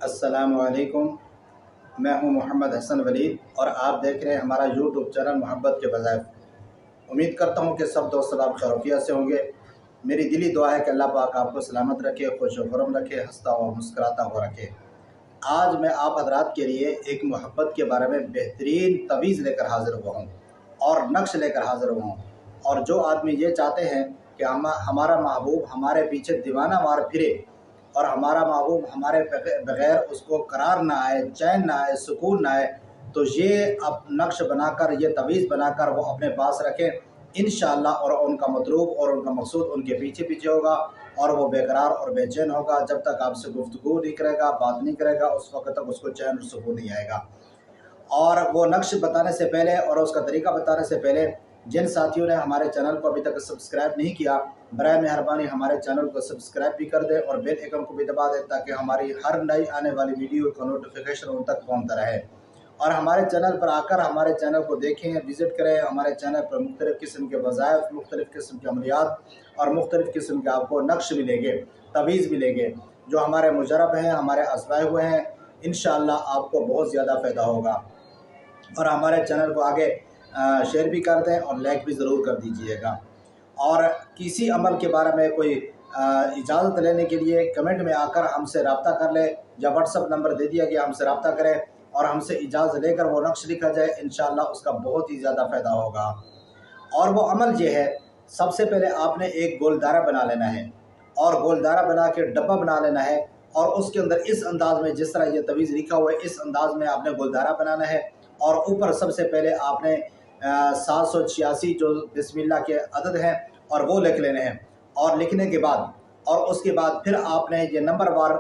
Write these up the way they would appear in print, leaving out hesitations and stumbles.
السلام علیکم، میں ہوں محمد حسن ولید اور آپ دیکھ رہے ہیں ہمارا یوٹیوب چینل محبت کے وظائف۔ امید کرتا ہوں کہ سب دوست آپ خیریت سے ہوں گے۔ میری دلی دعا ہے کہ اللہ پاک آپ کو سلامت رکھے، خوش و خرم رکھے، ہنستا اور مسکراتا ہوا رکھے۔ آج میں آپ حضرات کے لیے ایک محبت کے بارے میں بہترین تویز لے کر حاضر ہوا ہوں اور نقش لے کر حاضر ہوا ہوں، اور جو آدمی یہ چاہتے ہیں کہ ہمارا محبوب ہمارے پیچھے دیوانہ وار پھرے اور ہمارا محبوب ہمارے بغیر اس کو قرار نہ آئے، چین نہ آئے، سکون نہ آئے، تو یہ اب نقش بنا کر، یہ تویز بنا کر وہ اپنے پاس رکھیں انشاءاللہ، اور ان کا مطلوب اور ان کا مقصود ان کے پیچھے پیچھے ہوگا، اور وہ بے قرار اور بے چین ہوگا۔ جب تک آپ سے گفتگو نہیں کرے گا، بات نہیں کرے گا، اس وقت تک اس کو چین اور سکون نہیں آئے گا۔ اور وہ نقش بتانے سے پہلے اور اس کا طریقہ بتانے سے پہلے، جن ساتھیوں نے ہمارے چینل کو ابھی تک سبسکرائب نہیں کیا، برائے مہربانی ہمارے چینل کو سبسکرائب بھی کر دیں اور بیل آئیکن کو بھی دبا دیں، تاکہ ہماری ہر نئی آنے والی ویڈیو کا نوٹیفیکیشن ان تک پہنچتا رہے۔ اور ہمارے چینل پر آ کر ہمارے چینل کو دیکھیں، وزٹ کریں۔ ہمارے چینل پر مختلف قسم کے وظائف، مختلف قسم کے عملیات اور مختلف قسم کے آپ کو نقش ملیں گے، تویز ملیں گے، جو ہمارے مجرب ہیں، ہمارے آزمائے ہوئے ہیں۔ انشاءاللہ آپ کو بہت زیادہ فائدہ ہوگا، اور ہمارے چینل کو آگے شیئر بھی کر دیں اور لائک بھی ضرور کر دیجئے گا۔ اور کسی عمل کے بارے میں کوئی اجازت لینے کے لیے کمنٹ میں آ کر ہم سے رابطہ کر لیں، یا واٹس اپ نمبر دے دیا گیا، ہم سے رابطہ کریں اور ہم سے اجازت لے کر وہ نقش لکھا جائے، انشاءاللہ اس کا بہت ہی زیادہ فائدہ ہوگا۔ اور وہ عمل یہ ہے، سب سے پہلے آپ نے ایک گولدارہ بنا لینا ہے، اور گولدارہ بنا کے ڈبہ بنا لینا ہے، اور اس کے اندر اس انداز میں، جس طرح یہ تویز لکھا ہوا ہے اس انداز میں آپ نے گولدارہ بنانا ہے، اور اوپر سب سے پہلے آپ نے 786 جو بسم اللہ کے عدد ہیں اور وہ لکھ لینے ہیں، اور لکھنے کے بعد اور اس کے بعد پھر آپ نے یہ نمبر وار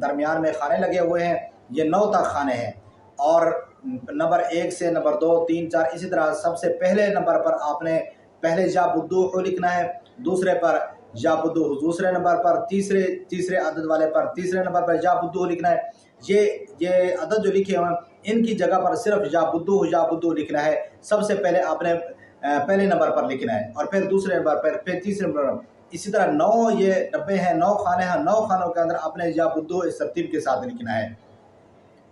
درمیان میں خانے لگے ہوئے ہیں، یہ 9 تک خانے ہیں، اور نمبر 1 سے نمبر 2 3 4 اسی طرح سب سے پہلے نمبر پر آپ نے پہلے یا بدوح لکھنا ہے، دوسرے پر یا بدوح، دوسرے نمبر پر تیسرے عدد والے پر تیسرے نمبر پر یا بدوح لکھنا ہے۔ یہ عدد جو لکھے ہوئے ہیں ان کی جگہ پر صرف یا بدوح لکھنا ہے۔ سب سے پہلے آپ نے پہلے نمبر پر لکھنا ہے، اور پھر دوسرے نمبر پر، پھر تیسرے نمبر پر، اسی طرح 9 یہ ڈبے ہیں، 9 خانے ہیں، 9 خانوں کے اندر آپ نے یا بدوح اس ترتیب کے ساتھ لکھنا ہے۔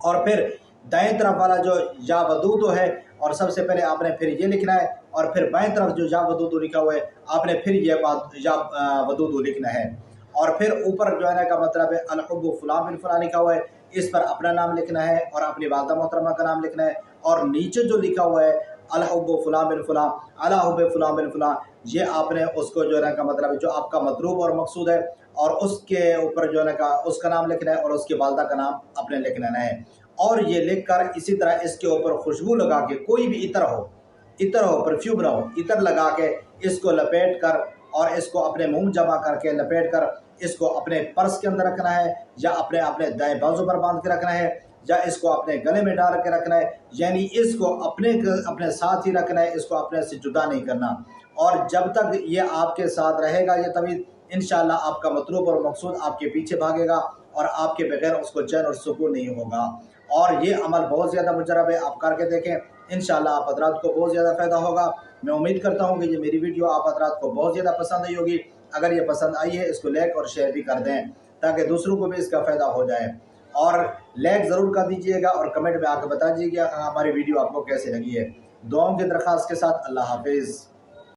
اور پھر دائیں طرف والا جو یا ودود ہے، اور سب سے پہلے آپ نے پھر یہ لکھنا ہے، اور پھر بائیں طرف جو یا ودود لکھا ہوا ہے آپ نے پھر یہ یا ودود لکھنا ہے۔ اور پھر اوپر جو ہے نا کا مطلب ہے الحب فلاں بن فلاں لکھا ہوا ہے، اس پر اپنا نام لکھنا ہے اور اپنی والدہ محترمہ کا نام لکھنا ہے، اور نیچے جو لکھا ہوا ہے الحب فلاں بن فلاں، الحب فلاں بن فلاں، یہ آپ نے اس کو جو ہے نا کا مطلب جو آپ کا مطلوب اور مقصود ہے، اور اس کے اوپر جو ہے نا اس کا نام لکھنا ہے اور اس کی والدہ کا نام اپنے لکھ لینا ہے۔ اور یہ لکھ کر اسی طرح اس کے اوپر خوشبو لگا کے، کوئی بھی عطر ہو، پرفیوم نہ ہو، عطر لگا کے اس کو لپیٹ کر، اور اس کو اپنے منہ جمع کر کے لپیٹ کر اس کو اپنے پرس کے اندر رکھنا ہے، یا اپنے دائیں بازو پر باندھ کے رکھنا ہے، یا اس کو اپنے گلے میں ڈال کے رکھنا ہے، یعنی اس کو اپنے ساتھ ہی رکھنا ہے، اس کو اپنے سے جدا نہیں کرنا۔ اور جب تک یہ آپ کے ساتھ رہے گا یہ تویز، انشاءاللہ آپ کا مطلوب اور مقصود آپ کے پیچھے بھاگے گا، اور آپ کے بغیر اس کو چین اور سکون نہیں ہوگا۔ اور یہ عمل بہت زیادہ مجرب ہے، آپ کر کے دیکھیں، انشاءاللہ آپ حضرات کو بہت زیادہ فائدہ ہوگا۔ میں امید کرتا ہوں کہ یہ میری ویڈیو آپ حضرات کو بہت زیادہ پسند آئی ہوگی۔ اگر یہ پسند آئی ہے اس کو لائک اور شیئر بھی کر دیں، تاکہ دوسروں کو بھی اس کا فائدہ ہو جائے، اور لائک ضرور کر دیجئے گا، اور کمنٹ میں آ کے بتا دیجئے گا ہماری ویڈیو آپ کو کیسے لگی ہے۔ دعاؤں کی درخواست کے ساتھ اللہ حافظ۔